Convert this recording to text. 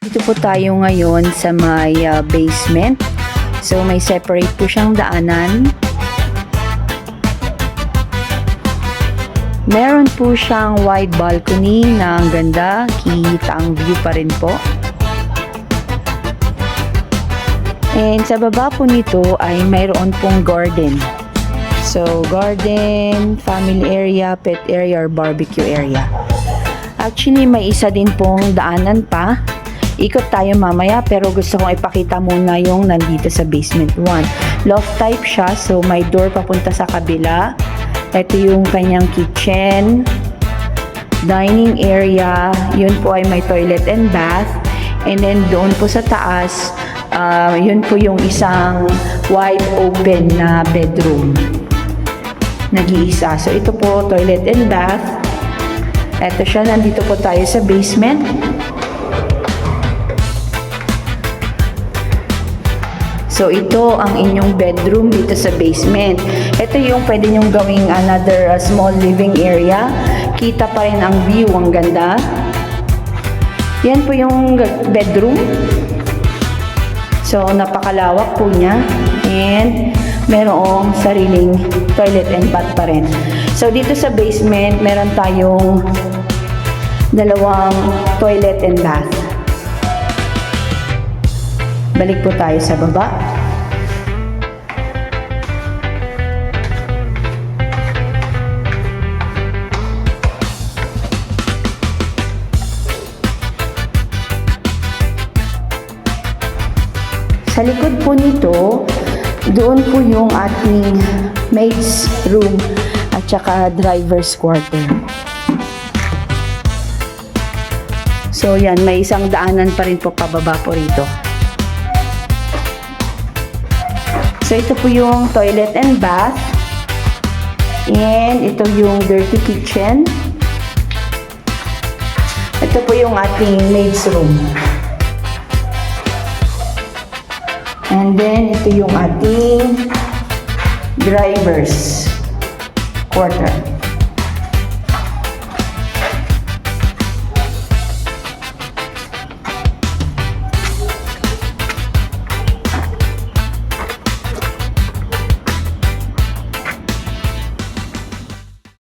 Dito po tayo ngayon sa may basement. So may separate po siyang daanan. Meron po siyang wide balcony na ang ganda. Kita ang view pa rin po. And sa baba po nito ay mayroon pong garden. So garden, family area, pet area, or barbecue area. Actually may isa din pong daanan pa. Ikot tayo mamaya pero gusto kong ipakita muna yung nandito sa basement 1. Loft type siya, so may door papunta sa kabila. Ito yung kanyang kitchen, dining area, yun po ay may toilet and bath. And then doon po sa taas, yun po yung isang wide open na bedroom. Nag-iisa. So ito po, toilet and bath. Ito siya, nandito po tayo sa basement. So, ito ang inyong bedroom dito sa basement. Ito yung pwede nyong gawing another small living area. Kita pa rin ang view, ang ganda. Yan po yung bedroom. So, napakalawak po niya. And, merong sariling toilet and bath pa rin. So, dito sa basement, meron tayong dalawang toilet and bath. Balik po tayo sa baba. Sa likod po nito, doon po yung ating maid's room at saka driver's quarter. So yan, may isang daanan pa rin po pababa po rito. So ito po yung toilet and bath. And ito yung dirty kitchen. Ito po yung ating maid's room. And then ito yung ating driver's quarter.